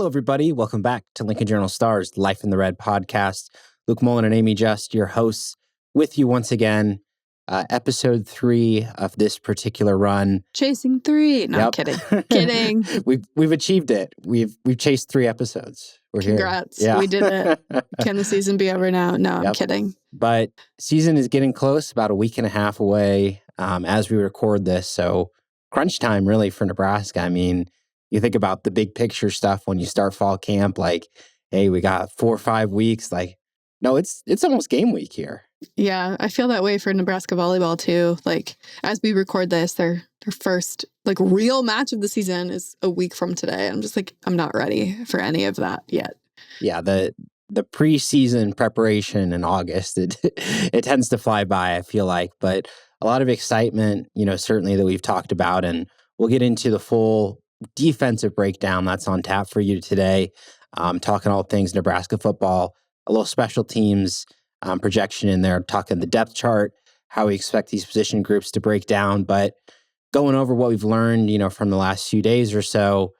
Hello, everybody. Welcome back to Lincoln Journal Stars Life in the Red podcast. Luke Mullin and Amie Just, your hosts, with you once again. Episode 3 of this particular run. Chasing 3. No, Yep. Kidding. We've achieved it. We've chased 3 episodes. We're Congrats. here. Yeah. We did it. Can the season be over now? No, I'm kidding. But season is getting close, about a week and a half away as we record this. So crunch time really for Nebraska. I mean, you think about the big picture stuff when you start fall camp, like, hey, we got 4 or 5 weeks. Like, no, it's almost game week here. Yeah, I feel that way for Nebraska volleyball too. Like, as we record this, their first real match of the season is a week from today. I'm just I'm not ready for any of that yet. Yeah, the preseason preparation in August, it tends to fly by, I feel like, but a lot of excitement, certainly that we've talked about, and we'll get into the full defensive breakdown that's on tap for you today. Talking all things Nebraska football, a little special teams projection in there, talking the depth chart, how we expect these position groups to break down, but going over what we've learned, from the last few days or so.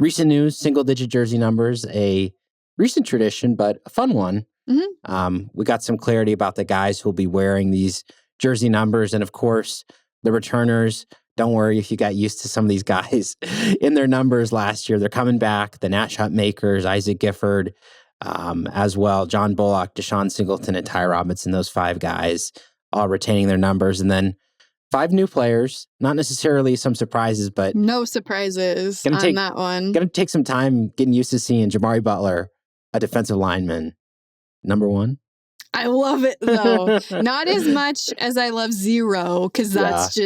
Recent news, single-digit jersey numbers, a recent tradition, but a fun one. Mm-hmm. We got some clarity about the guys who will be wearing these jersey numbers, and of course, the returners. Don't worry if you got used to some of these guys in their numbers last year. They're coming back. The Nash Hut makers, Isaac Gifford, as well, John Bullock, Deshaun Singleton, and Ty Robinson, those 5 guys, all retaining their numbers. And then 5 new players, not necessarily some surprises, but no surprises on that one. Going to take some time getting used to seeing Jamari Butler, a defensive lineman, number 1. I love it, though. Not as much as I love 0, because that's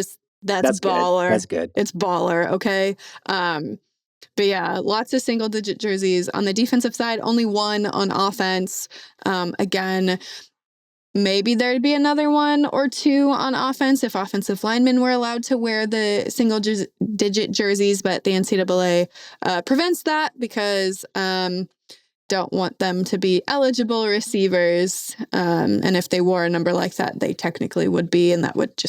baller. That's good. It's baller, okay? But yeah, lots of single-digit jerseys. On the defensive side, only 1 on offense. Again, maybe there'd be another 1 or 2 on offense if offensive linemen were allowed to wear the single-digit jerseys, but the NCAA prevents that because don't want them to be eligible receivers. And if they wore a number like that, they technically would be, and that would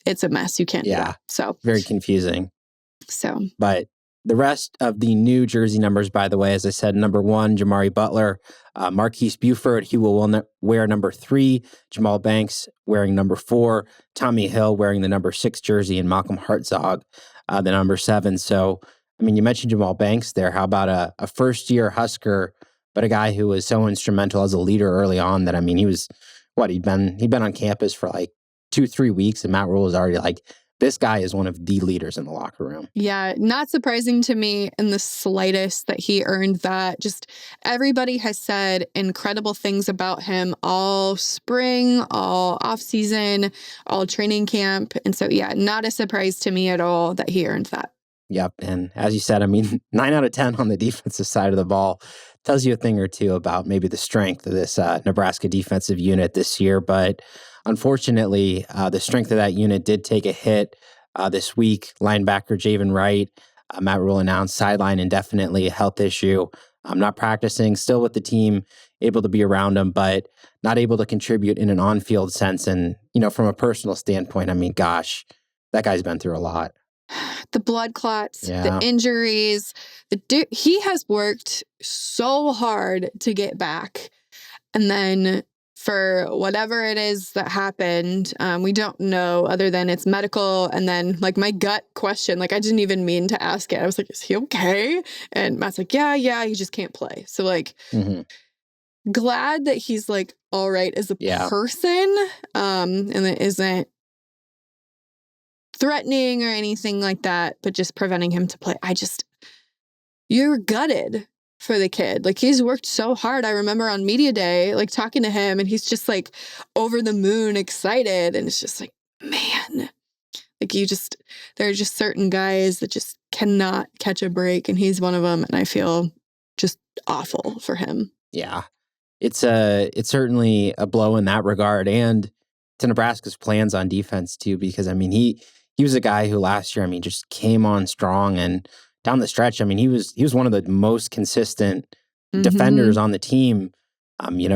it's a mess. You can't do that. So very confusing. So, but the rest of the new jersey numbers, by the way, as I said, number 1, Jamari Butler, Marquise Buford, he will wear number 3, Jamal Banks wearing number 4, Tommy Hill wearing the number 6 jersey, and Malcolm Hartzog, the number 7. So, I mean, you mentioned Jamal Banks there. How about a first-year Husker, but a guy who was so instrumental as a leader early on that, I mean, he was, he'd been on campus for 2-3 weeks, and Matt Rule was already this guy is one of the leaders in the locker room. Yeah, not surprising to me in the slightest that he earned that. Just everybody has said incredible things about him all spring, all off-season, all training camp. And so, yeah, not a surprise to me at all that he earned that. Yep. And as you said, I mean, 9 out of 10 on the defensive side of the ball tells you a thing or two about maybe the strength of this Nebraska defensive unit this year. But unfortunately, the strength of that unit did take a hit this week. Linebacker Javen Wright, Matt Rule announced sideline indefinitely, a health issue. Not practicing, still with the team, able to be around him, but not able to contribute in an on-field sense. And, from a personal standpoint, I mean, gosh, that guy's been through a lot. The blood clots, the injuries, he has worked so hard to get back. And then for whatever it is that happened, we don't know other than it's medical. And then my gut question, I didn't even mean to ask it. I was like, is he okay? And Matt's like, yeah, he just can't play. So glad that he's all right as a person. And it isn't threatening or anything like that, but just preventing him to play. You're gutted for the kid. He's worked so hard. I remember on media day, talking to him, and he's just over the moon excited. And it's just man, there are just certain guys that just cannot catch a break. And he's one of them. And I feel just awful for him. Yeah, it's certainly a blow in that regard. And to Nebraska's plans on defense too, because I mean, he was a guy who last year, I mean, just came on strong, and down the stretch, I mean, he was one of the most consistent defenders on the team.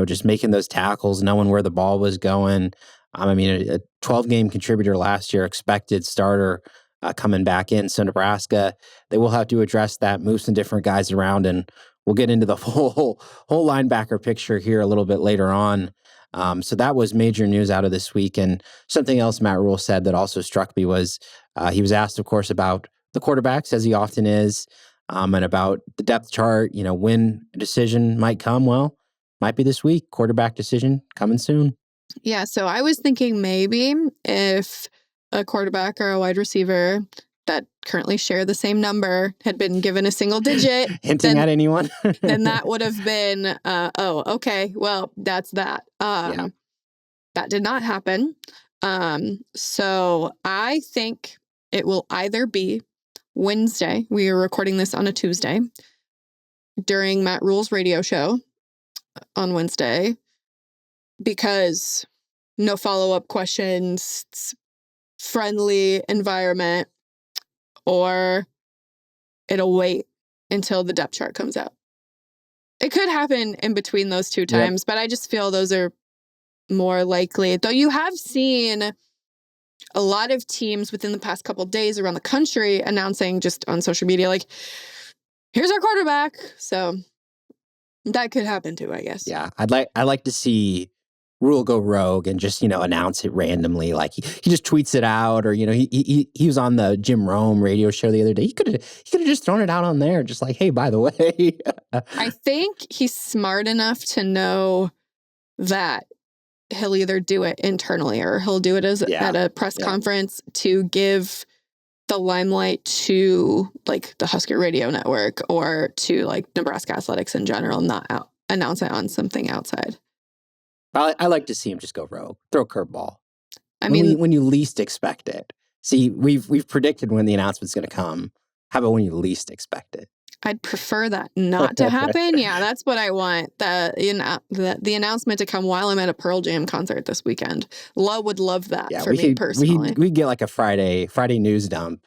Just making those tackles, knowing where the ball was going. I mean, a 12-game contributor last year, expected starter coming back in. So Nebraska, they will have to address that, move some different guys around, and we'll get into the whole linebacker picture here a little bit later on. So that was major news out of this week. And something else Matt Rule said that also struck me was he was asked, of course, about the quarterbacks, as he often is, and about the depth chart, when a decision might come. Well, might be this week. Quarterback decision coming soon. Yeah, so I was thinking maybe if a quarterback or a wide receiver that currently share the same number had been given a single digit. Hinting at anyone? Then that would have been, okay, well, that's that. Yeah. That did not happen. So I think it will either be Wednesday. We are recording this on a Tuesday during Matt Rule's radio show on Wednesday, because no follow-up questions, friendly environment, or it'll wait until the depth chart comes out. It could happen in between those two times, but I just feel those are more likely. Though you have seen a lot of teams within the past couple of days around the country announcing just on social media, like, here's our quarterback. So that could happen too, I guess. Yeah, I'd like to see Rule go rogue and just announce it randomly, like he just tweets it out, or he was on the Jim Rome radio show the other day. He could have just thrown it out on there, just like, hey, by the way. I think he's smart enough to know that he'll either do it internally or he'll do it at a press conference to give the limelight to like the Husker Radio Network or to like Nebraska athletics in general, not announce it on something outside. I like to see him just go rogue, throw a curveball. I mean, when you least expect it. See, we've predicted when the announcement's going to come. How about when you least expect it? I'd prefer that not to happen. Yeah, that's what I want. The announcement to come while I'm at a Pearl Jam concert this weekend. Would love that for me personally. We get like a Friday news dump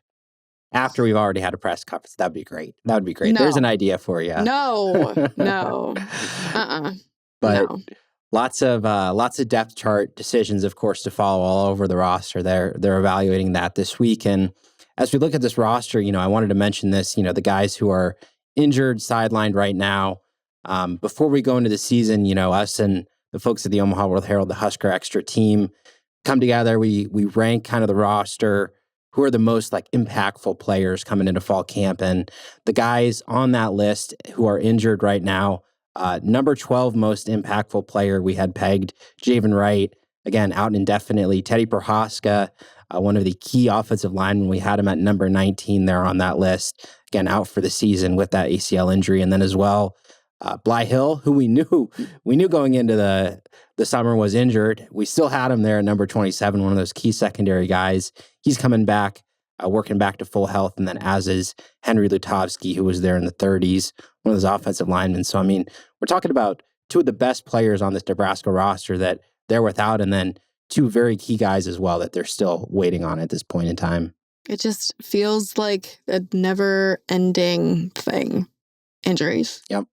after we've already had a press conference. That'd be great. No. There's an idea for you. No. But no. Lots of depth chart decisions, of course, to follow all over the roster. They're evaluating that this week. And as we look at this roster, I wanted to mention this, the guys who are injured, sidelined right now. Before we go into the season, us and the folks at the Omaha World Herald, the Husker Extra team, come together. We rank kind of the roster, who are the most like impactful players coming into fall camp. And the guys on that list who are injured right now, number 12 most impactful player we had pegged, Javen Wright, again, out indefinitely. Teddy Prohaska, one of the key offensive linemen, we had him at number 19 there on that list, again, out for the season with that ACL injury. And then as well, Bly Hill, who we knew going into the summer was injured. We still had him there at number 27, one of those key secondary guys. He's coming back, working back to full health. And then as is Henry Lutovsky, who was there in the 30s, one of those offensive linemen. So, I mean, we're talking about two of the best players on this Nebraska roster that they're without, and then two very key guys as well that they're still waiting on at this point in time. It just feels like a never-ending thing. Injuries. Yep.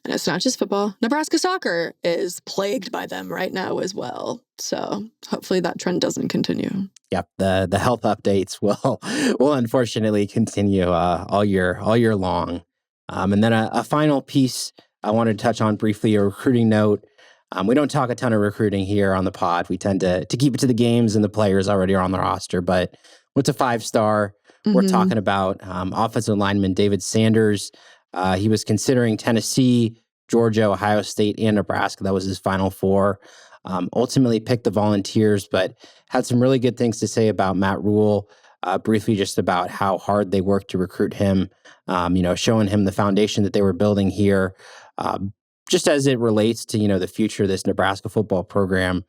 And it's not just football. Nebraska soccer is plagued by them right now as well. So hopefully that trend doesn't continue. Yep. The health updates will unfortunately continue all year long. And then a final piece I wanted to touch on briefly, a recruiting note. We don't talk a ton of recruiting here on the pod. We tend to keep it to the games and the players already are on the roster. But what's a 5-star? We're talking about offensive lineman David Sanders. He was considering Tennessee, Georgia, Ohio State, and Nebraska. That was his final 4. Ultimately picked the Volunteers, but had some really good things to say about Matt Rule. Briefly just about how hard they worked to recruit him, showing him the foundation that they were building here. Just as it relates to, the future of this Nebraska football program,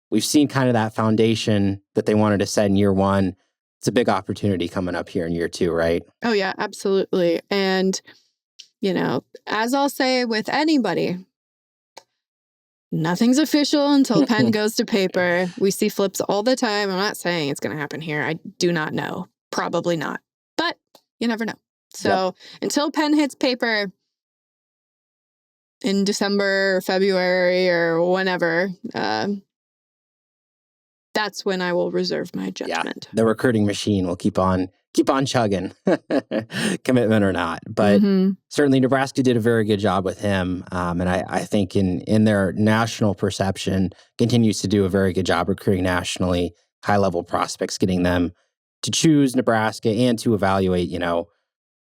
we've seen kind of that foundation that they wanted to set in year 1. It's a big opportunity coming up here in year 2, right? Oh, yeah, absolutely. And, as I'll say with anybody, nothing's official until pen goes to paper. We see flips all the time. I'm not saying it's going to happen here. I do not know. Probably not. But you never know. So until pen hits paper in December or February or whenever, that's when I will reserve my judgment. Yeah, the recruiting machine will keep on keep on chugging, commitment or not. But certainly Nebraska did a very good job with him. And I think in their national perception, continues to do a very good job recruiting nationally, high-level prospects, getting them to choose Nebraska and to evaluate,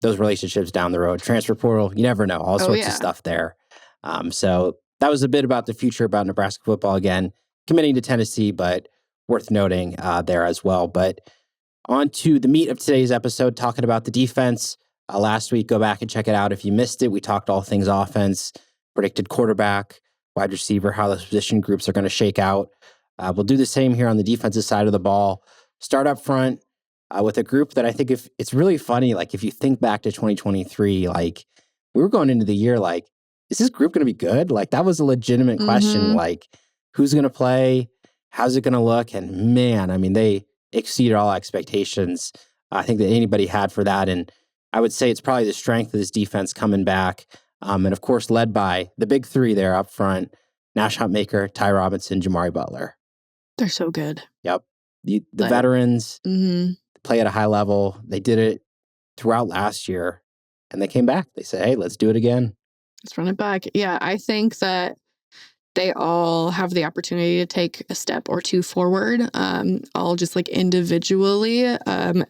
those relationships down the road. Transfer portal, you never know, all sorts of stuff there. So that was a bit about the future about Nebraska football. Again, committing to Tennessee, but worth noting there as well. But on to the meat of today's episode, talking about the defense. Last week, go back and check it out if you missed it. We talked all things offense, predicted quarterback, wide receiver, how those position groups are going to shake out. We'll do the same here on the defensive side of the ball. Start up front with a group that I think if it's really funny, like if you think back to 2023, like we were going into the year like, is this group going to be good? Like that was a legitimate question. Like who's going to play? How's it going to look? And man, I mean, they exceeded all expectations I think that anybody had for that. And I would say it's probably the strength of this defense coming back. And of course, led by the big three there up front, Nash Huntmaker, Ty Robinson, Jamari Butler. They're so good. Yep. The veterans play at a high level. They did it throughout last year and they came back. They said, hey, let's do it again. Let's run it back. Yeah, I think that they all have the opportunity to take a step or two forward, all just like individually.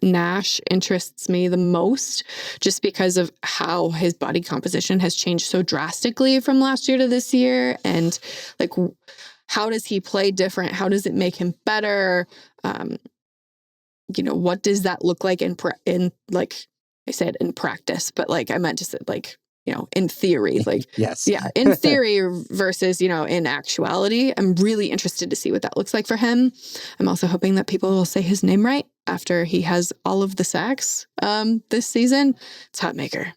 Nash interests me the most just because of how his body composition has changed so drastically from last year to this year. And like, how does he play different? How does it make him better? What does that look like in like I said in practice, but like I meant to say like, in theory, like, yes. Yeah, in theory versus, in actuality. I'm really interested to see what that looks like for him. I'm also hoping that people will say his name right after he has all of the sacks this season. It's Huntmaker.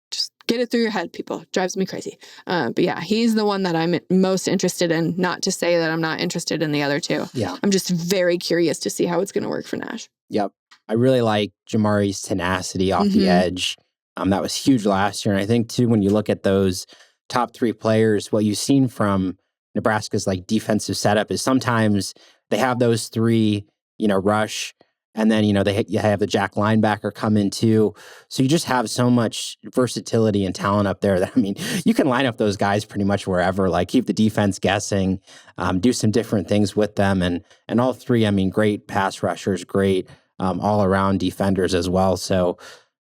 Just get it through your head, people. Drives me crazy. But yeah, he's the one that I'm most interested in. Not to say that I'm not interested in the other two. Yeah. I'm just very curious to see how it's going to work for Nash. Yep. I really like Jamari's tenacity off the edge. That was huge last year. And I think, too, when you look at those top three players, what you've seen from Nebraska's like defensive setup is sometimes they have those three, rush, and then, you have the jack linebacker come in, too. So you just have so much versatility and talent up there that, I mean, you can line up those guys pretty much wherever, like keep the defense guessing, do some different things with them. And all three, I mean, great pass rushers, great all-around defenders as well. So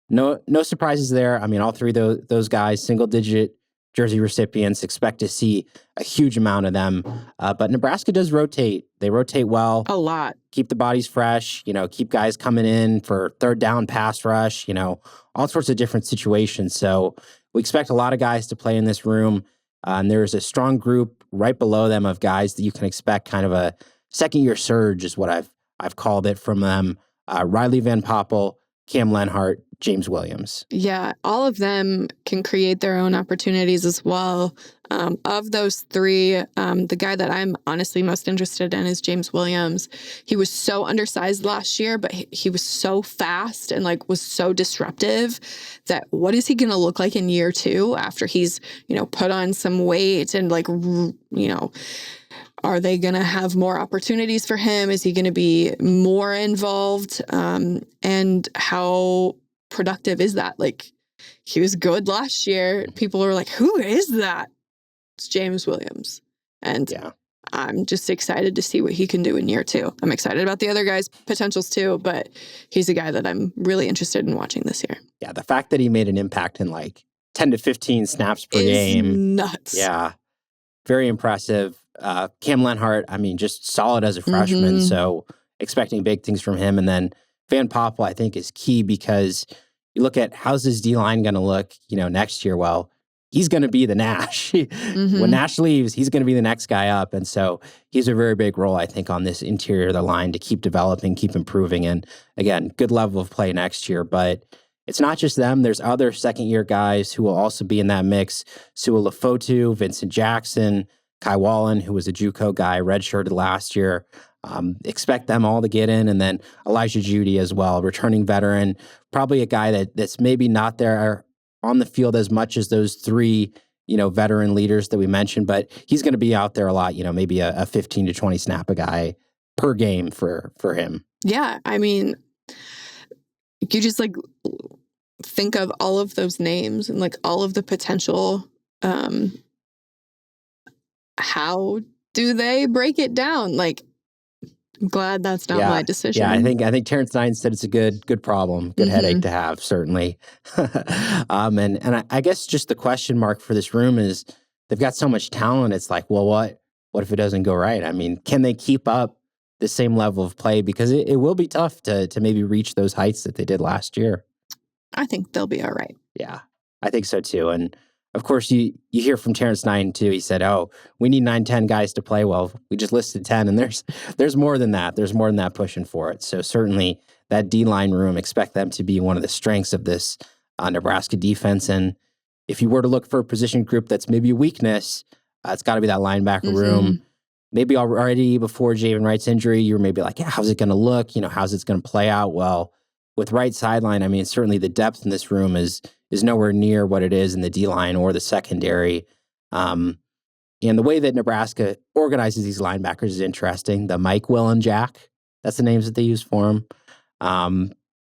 no surprises there. I mean, all three of those guys, single-digit jersey recipients, expect to see a huge amount of them. But Nebraska does rotate. They rotate well. A lot. Keep the bodies fresh, keep guys coming in for third down pass rush, all sorts of different situations. So we expect a lot of guys to play in this room. And there's a strong group right below them of guys that you can expect kind of a second-year surge is what I've called it from them. Riley Van Poppel, Cam Lenhart, James Williams. Yeah, all of them can create their own opportunities as well. Of those three, the guy that I'm honestly most interested in is James Williams. He was so undersized last year, but he was so fast and like was so disruptive that what is he going to look like in year two after he's, put on some weight and like, are they going to have more opportunities for him? Is he going to be more involved? And how productive is that? Like, he was good last year. People were like, who is that? It's James Williams. And I'm just excited to see what he can do in year two. I'm excited about the other guys' potentials too, but he's a guy that I'm really interested in watching this year. Yeah, the fact that he made an impact in like 10 to 15 snaps per game. Nuts. Yeah, very impressive. Cam Lenhart, I mean, just solid as a freshman. So expecting big things from him. And then Van Poppel, I think, is key because you look at how's his D-line going to look, next year. Well, he's going to be the Nash. When Nash leaves, he's going to be the next guy up. And so he's a very big role, I think, on this interior of the line to keep developing, keep improving. And again, good level of play next year. But it's not just them. There's other second-year guys who will also be in that mix. Sua Lefotu, Vincent Jackson, Kai Wallen, who was a JUCO guy, redshirted last year. Expect them all to get in. And then Elijah Judy as well, returning veteran, probably a guy that's maybe not there on the field as much as those three, veteran leaders that we mentioned, but he's going to be out there a lot, maybe a 15 to 20 snap a guy per game for him. Yeah. I mean, you just like think of all of those names and like all of the potential. How do they break it down? Like, I'm glad that's not my decision. Yeah, I think Terrence Nine said it's a good problem, good headache to have, certainly. And I guess just the question mark for this room is they've got so much talent. It's like, well, what if it doesn't go right? I mean, can they keep up the same level of play? Because it will be tough to maybe reach those heights that they did last year. I think they'll be all right. Yeah, I think so too. And of course, you hear from Terrence Nine too. He said, "Oh, we need 9, 10 guys to play." Well, we just listed 10, and there's more than that. There's more than that pushing for it. So certainly that D-line room, expect them to be one of the strengths of this Nebraska defense. And if you were to look for a position group that's maybe a weakness, it's got to be that linebacker room. Maybe already before Javen Wright's injury, you were maybe like, yeah, how's it going to look? How's it going to play out? Well, with right sideline, I mean, certainly the depth in this room is nowhere near what it is in the D-line or the secondary. And the way that Nebraska organizes these linebackers is interesting. The Mike, Will, and Jack, that's the names that they use for them.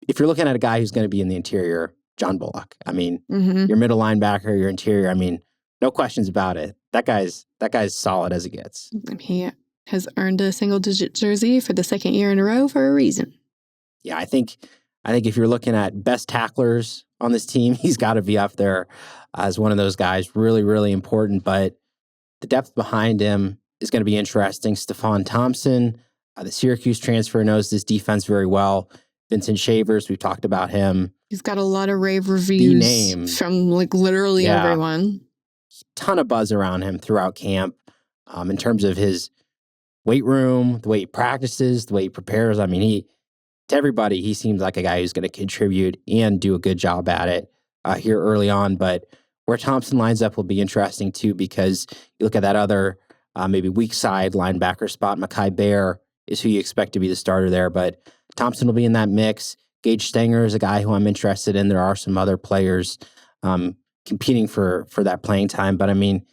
If you're looking at a guy who's going to be in the interior, John Bullock. I mean, your middle linebacker, your interior, I mean, no questions about it. That guy's solid as it gets. He has earned a single-digit jersey for the second year in a row for a reason. Yeah, I think if you're looking at best tacklers on this team, he's got to be up there as one of those guys. Really, really important. But the depth behind him is going to be interesting. Stephon Thompson, the Syracuse transfer, knows this defense very well. Vincent Shavers, we've talked about him. He's got a lot of rave reviews from like literally everyone. Ton of buzz around him throughout camp in terms of his weight room, the way he practices, the way he prepares. I mean, to everybody, he seems like a guy who's going to contribute and do a good job at it here early on. But where Thompson lines up will be interesting too, because you look at that other maybe weak side linebacker spot. Mekhi Bear is who you expect to be the starter there, but Thompson will be in that mix. Gage Stenger is a guy who I'm interested in. There are some other players competing for that playing time. But I mean,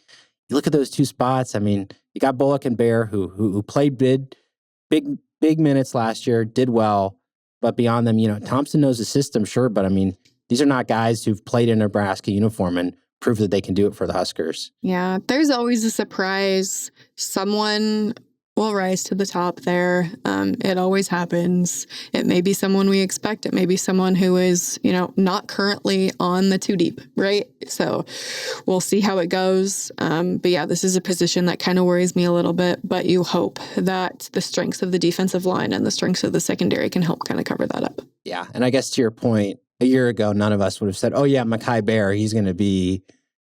you look at those two spots. I mean, you got Bullock and Bear who played big minutes last year, did well. But beyond them, Thompson knows the system, sure. But I mean, these are not guys who've played in a Nebraska uniform and proved that they can do it for the Huskers. Yeah, there's always a surprise. Someone will rise to the top there. It always happens. It may be someone we expect. It may be someone who is, not currently on the 2 deep, right? So we'll see how it goes. But yeah, this is a position that kind of worries me a little bit, but you hope that the strengths of the defensive line and the strengths of the secondary can help kind of cover that up. Yeah. And I guess to your point, a year ago, none of us would have said, oh yeah, Mekhi Bear, he's going to be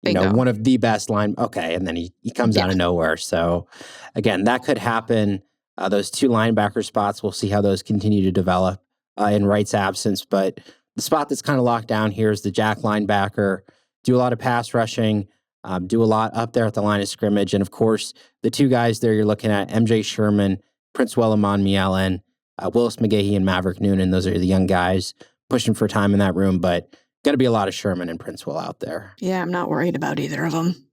one of the best line. Okay. And then he comes out of nowhere. So again, that could happen. Those 2 linebacker spots, we'll see how those continue to develop in Wright's absence. But the spot that's kind of locked down here is the Jack linebacker. Do a lot of pass rushing, do a lot up there at the line of scrimmage. And of course, the 2 guys there you're looking at, MJ Sherman, Prince Wellamon Mielen, Willis McGahee, and Maverick Noonan. Those are the young guys pushing for time in that room. But going to be a lot of Sherman and Prince Will out there. Yeah, I'm not worried about either of them.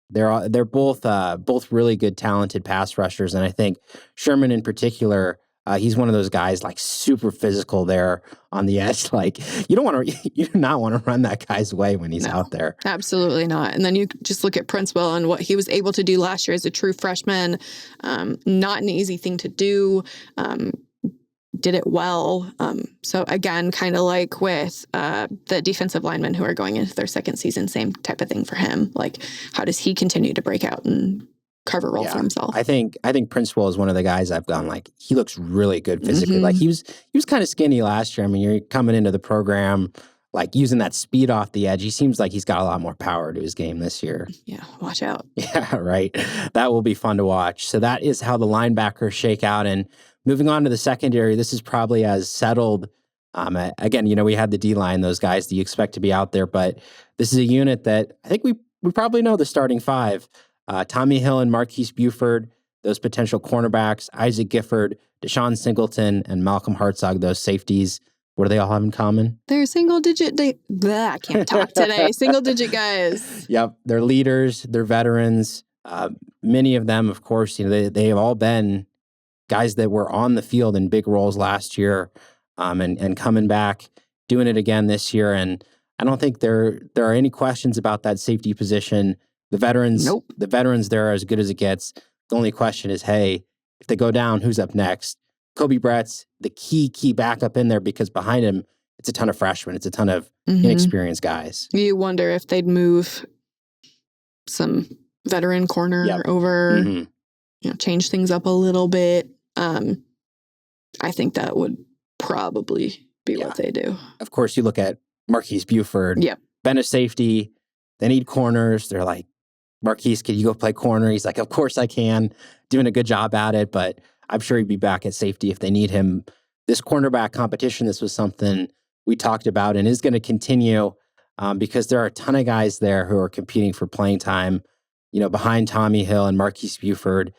They're both really good, talented pass rushers, and I think Sherman in particular, he's one of those guys like super physical there on the edge. Like you do not want to run that guy's way when he's out there. Absolutely not. And then you just look at Prince Will and what he was able to do last year as a true freshman. Not an easy thing to do. Did it well. So again, kind of like with the defensive linemen who are going into their second season, same type of thing for him. Like, how does he continue to break out and carve a role for himself? I think Prince Will is one of the guys I've gone like, he looks really good physically. Like he was kind of skinny last year. I mean, you're coming into the program, like using that speed off the edge. He seems like he's got a lot more power to his game this year. Yeah, watch out. Yeah, right. That will be fun to watch. So that is how the linebackers shake out. And moving on to the secondary, this is probably as settled. Again, we had the D-line, those guys that you expect to be out there, but this is a unit that I think we probably know the starting 5. Tommy Hill and Marquise Buford, those potential cornerbacks, Isaac Gifford, Deshaun Singleton, and Malcolm Hartzog, those safeties. What do they all have in common? They're single-digit. I can't talk today. Single-digit guys. Yep, they're leaders. They're veterans. Many of them, of course, they have all been guys that were on the field in big roles last year. and coming back, doing it again this year. And I don't think there are any questions about that safety position. The veterans there are as good as it gets. The only question is, hey, if they go down, who's up next? Kobe Brett's the key backup in there because behind him, it's a ton of freshmen. It's a ton of inexperienced guys. You wonder if they'd move some veteran corner over, change things up a little bit. I think that would probably be what they do. Of course, you look at Marquise Buford. Been a safety. They need corners. They're like, Marquise, can you go play corner? He's like, of course I can. Doing a good job at it, but I'm sure he'd be back at safety if they need him. This cornerback competition, this was something we talked about and is going to continue because there are a ton of guys there who are competing for playing time, behind Tommy Hill and Marquise Buford,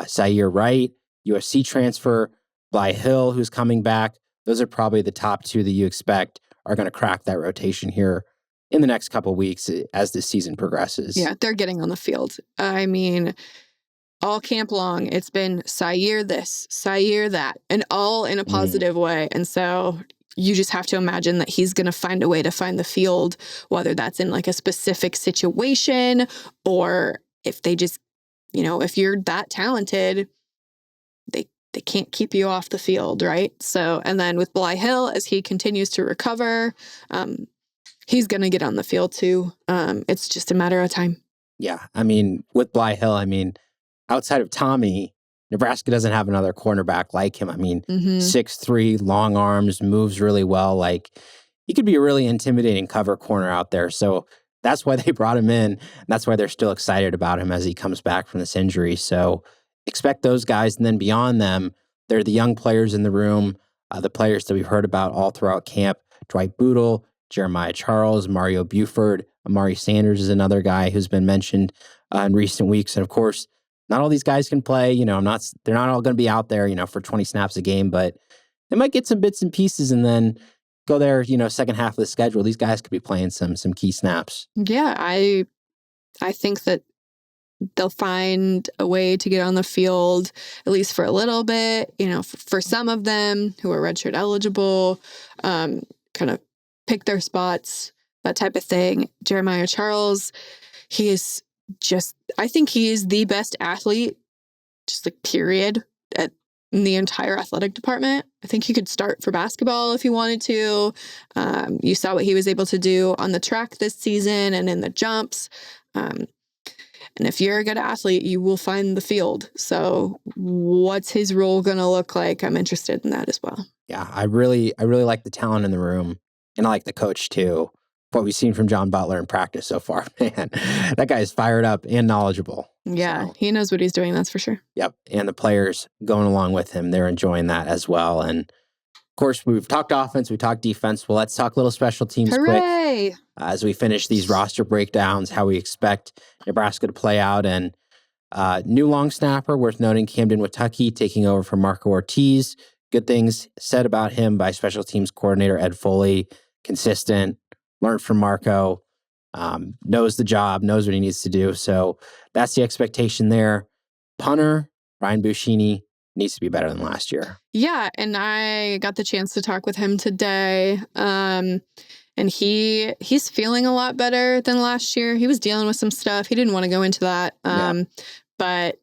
Zaire Wright, USC transfer, Bly Hill, who's coming back. Those are probably the top two that you expect are going to crack that rotation here in the next couple of weeks as this season progresses. Yeah, they're getting on the field. I mean, all camp long, it's been Zaire this, Zaire that, and all in a positive way. And so you just have to imagine that he's going to find a way to find the field, whether that's in like a specific situation or if they just, if you're that talented, they can't keep you off the field, right? So, and then with Bly Hill, as he continues to recover, he's going to get on the field too. It's just a matter of time. Yeah. I mean, with Bly Hill, outside of Tommy, Nebraska doesn't have another cornerback like him. 6'3", long arms, moves really well. Like, he could be a really intimidating cover corner out there. So that's why they brought him in. And that's why they're still excited about him as he comes back from this injury. So expect those guys. And then beyond them, they're the young players in the room, the players that we've heard about all throughout camp. Dwight Boodle, Jeremiah Charles, Mario Buford, Amari Sanders is another guy who's been mentioned in recent weeks. And of course, not all these guys can play. They're not all going to be out there, for 20 snaps a game, but they might get some bits and pieces and then go there, second half of the schedule. These guys could be playing some key snaps. Yeah, I think that they'll find a way to get on the field, at least for a little bit, for some of them who are redshirt eligible, kind of pick their spots, that type of thing. Jeremiah Charles, I think he is the best athlete, just like period, in the entire athletic department. I think he could start for basketball if he wanted to. You saw what he was able to do on the track this season and in the jumps. And if you're a good athlete, you will find the field. So what's his role going to look like? I'm interested in that as well. Yeah, I really like the talent in the room, and I like the coach too. What we've seen from John Butler in practice so far, man, that guy is fired up and knowledgeable. Yeah, so, he knows what he's doing, that's for sure. Yep, and the players going along with him, they're enjoying that as well. And of course, we've talked offense, we talked defense. Well, let's talk a little special teams quick as we finish these roster breakdowns, how we expect Nebraska to play out. And new long snapper, worth noting, Camden Watucky taking over from Marco Ortiz. Good things said about him by special teams coordinator Ed Foley. Consistent, learned from Marco, knows the job, knows what he needs to do. So that's the expectation there. Punter, Ryan Buschini, needs to be better than last year. Yeah, and I got the chance to talk with him today. And he's feeling a lot better than last year. He was dealing with some stuff. He didn't want to go into that. But,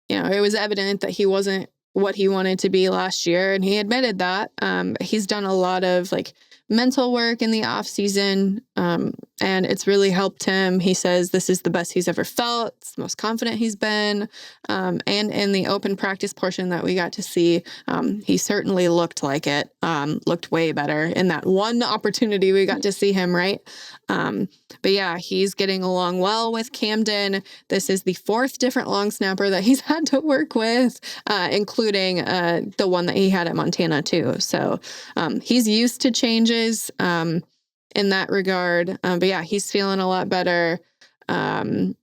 it was evident that he wasn't what he wanted to be last year. And he admitted that. He's done a lot of mental work in the off season. And it's really helped him. He says this is the best he's ever felt. It's the most confident he's been. And in the open practice portion that we got to see, he certainly looked like it, looked way better in that one opportunity we got to see him, right? But yeah, he's getting along well with Camden. This is the fourth different long snapper that he's had to work with, including the one that he had at Montana too. So he's used to changes in that regard. But yeah, he's feeling a lot better. And,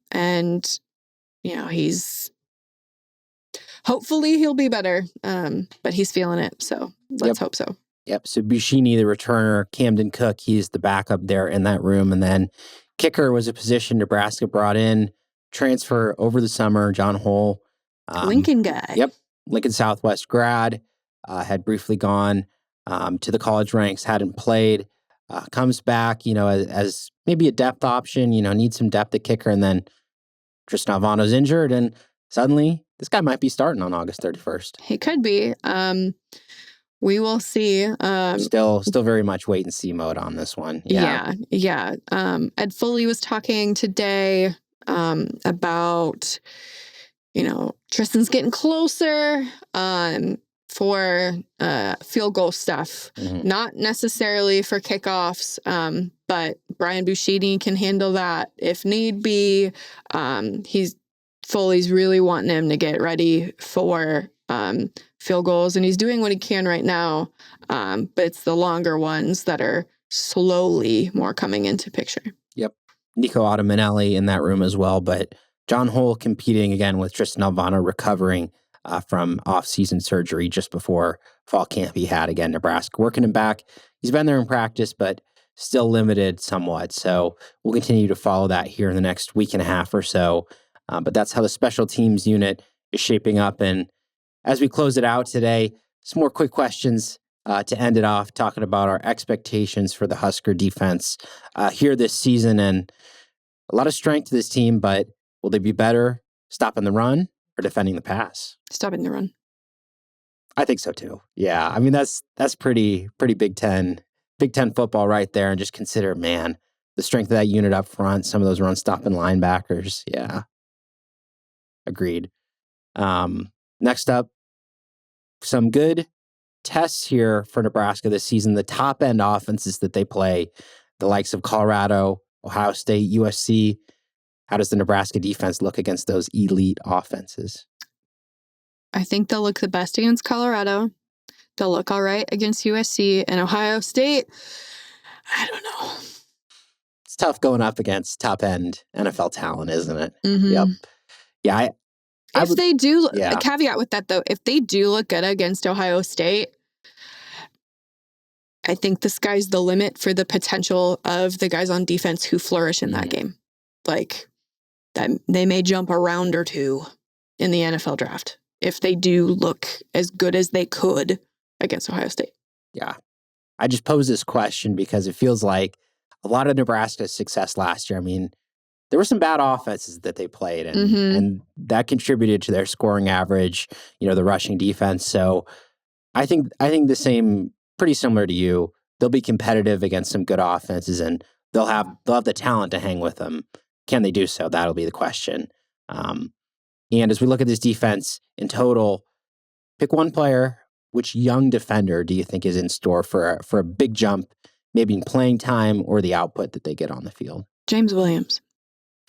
hopefully he'll be better. But he's feeling it. So let's hope so. Yep. So Buschini, the returner, Camden Cook, he's the backup there in that room. And then kicker was a position Nebraska brought in, transfer over the summer, John Hull. Lincoln guy. Yep. Lincoln Southwest grad, had briefly gone to the college ranks, hadn't played, comes back, as maybe a depth option, needs some depth at kicker, and then Tristan Alvano's injured, and suddenly this guy might be starting on August 31st. He could be. We will see. Still very much wait and see mode on this one. Yeah. Ed Foley was talking today about, Tristan's getting closer for field goal stuff. Mm-hmm. Not necessarily for kickoffs, but Brian Buschini can handle that if need be. Foley's really wanting him to get ready for field goals, and he's doing what he can right now, but it's the longer ones that are slowly more coming into picture. Yep. Nico Ottaminelli in that room as well, but John Hull competing again with Tristan Alvano, recovering from off-season surgery just before fall camp. He had, again, Nebraska working him back. He's been there in practice, but still limited somewhat. So we'll continue to follow that here in the next week and a half or so. But that's how the special teams unit is shaping up. And as we close it out today, some more quick questions to end it off, talking about our expectations for the Husker defense here this season. And a lot of strength to this team, but will they be better stopping the run or defending the pass? Stopping the run. I think so too. Yeah. I mean, that's pretty Big Ten football right there. And just consider, man, the strength of that unit up front, some of those run stopping linebackers. Yeah. Agreed. Next up, some good tests here for Nebraska this season. The top end offenses that they play, the likes of Colorado, Ohio State, USC. How does the Nebraska defense look against those elite offenses? I think they'll look the best against Colorado. They'll look all right against USC and Ohio State. I don't know. It's tough going up against top end NFL talent, isn't it? Mm-hmm. Yep. Yeah. They do, a caveat with that though, if they do look good against Ohio State, I think the sky's the limit for the potential of the guys on defense who flourish in that game. Like, that they may jump a round or two in the NFL draft if they do look as good as they could against Ohio State. Yeah. I just pose this question because it feels like a lot of Nebraska's success last year, I mean, there were some bad offenses that they played, and that contributed to their scoring average, the rushing defense. So I think the same, pretty similar to you. They'll be competitive against some good offenses, and they'll have the talent to hang with them. Can they do so? That'll be the question. And as we look at this defense in total, pick one player. Which young defender do you think is in store for a big jump, maybe in playing time or the output that they get on the field? James Williams.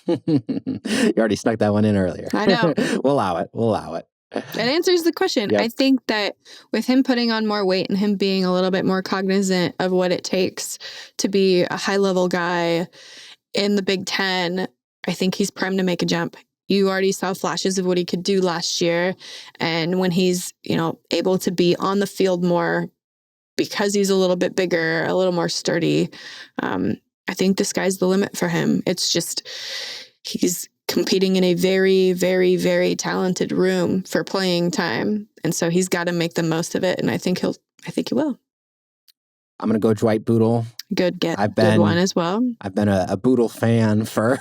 You already snuck that one in earlier. I know. We'll allow it. That answers the question. Yep. I think that with him putting on more weight and him being a little bit more cognizant of what it takes to be a high-level guy in the Big Ten, I think he's primed to make a jump. You already saw flashes of what he could do last year. And when he's, able to be on the field more because he's a little bit bigger, a little more sturdy, I think the sky's the limit for him. It's just, he's competing in a very, very, very talented room for playing time. And so he's got to make the most of it. And I think he will. I'm going to go Dwight Boodle. Good one as well. I've been a Boodle fan for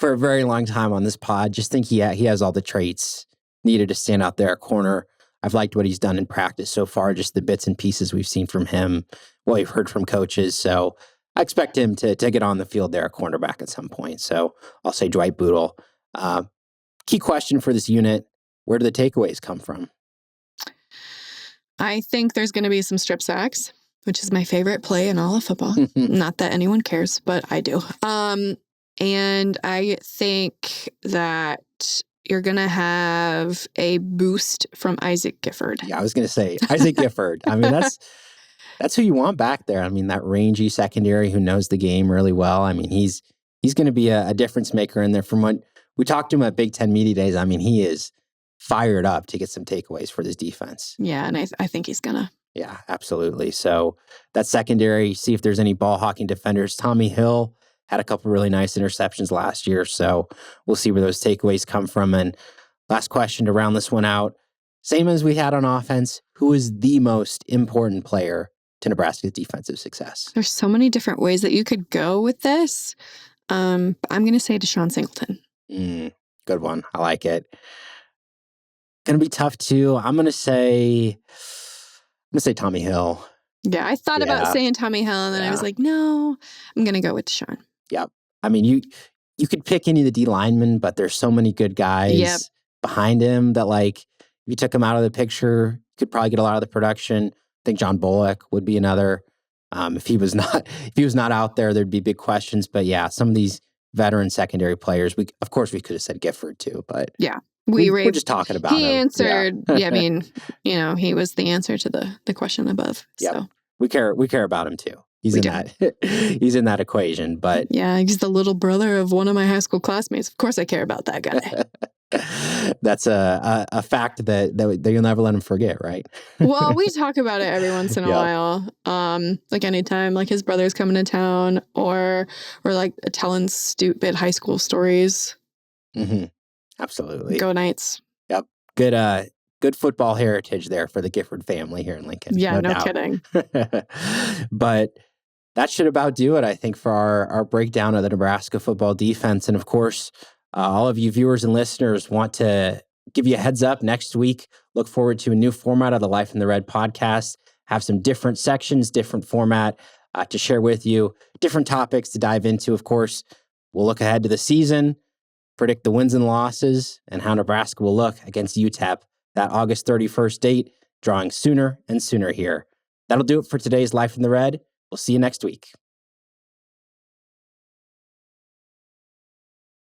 a very long time on this pod. Just think he has all the traits needed to stand out there at corner. I've liked what he's done in practice so far, just the bits and pieces we've seen from him, what we've heard from coaches. So I expect him to get on the field there at cornerback at some point. So I'll say Dwight Boodle. Key question for this unit, where do the takeaways come from? I think there's going to be some strip sacks, which is my favorite play in all of football. Not that anyone cares, but I do. And I think that you're going to have a boost from Isaac Gifford. Yeah, I was going to say Isaac Gifford. I mean, that's who you want back there. I mean, that rangy secondary who knows the game really well. I mean, he's going to be a difference maker in there. From what we talked to him at Big Ten Media Days, I mean, he is fired up to get some takeaways for this defense. Yeah, and I think he's going to. Yeah, absolutely. So that secondary, see if there's any ball hawking defenders. Tommy Hill had a couple really nice interceptions last year. So we'll see where those takeaways come from. And last question to round this one out. Same as we had on offense, who is the most important player to Nebraska's defensive success. There's so many different ways that you could go with this. I'm going to say Deshaun Singleton. Good one. I like it. Going to be tough too. I'm going to say Tommy Hill. Yeah, I thought about saying Tommy Hill, and then I was like, no, I'm going to go with Deshaun. Yep. I mean, you could pick any of the D linemen, but there's so many good guys behind him that, like, if you took him out of the picture, you could probably get a lot of the production. I think John Bullock would be another. If he was not out there, there'd be big questions. But yeah, some of these veteran secondary players, we could have said Gifford too, but we're just talking about him. He answered. I mean, he was the answer to the question above. Yep. So we care about him too. He's in that equation. But yeah, he's the little brother of one of my high school classmates. Of course, I care about that guy. That's a fact that you'll never let him forget, right? Well, we talk about it every once in a while. Like anytime, like his brother's coming to town, or like telling stupid high school stories. Mm-hmm. Absolutely. Go Knights. Yep. Good football heritage there for the Gifford family here in Lincoln. Yeah, no kidding. But that should about do it, I think, for our breakdown of the Nebraska football defense. And of course, all of you viewers and listeners, want to give you a heads up. Next week, look forward to a new format of the Life in the Red podcast. Have some different sections, different format to share with you, different topics to dive into. Of course, we'll look ahead to the season, predict the wins and losses, and how Nebraska will look against UTEP that August 31st date, drawing sooner and sooner here. That'll do it for today's Life in the Red. We'll see you next week.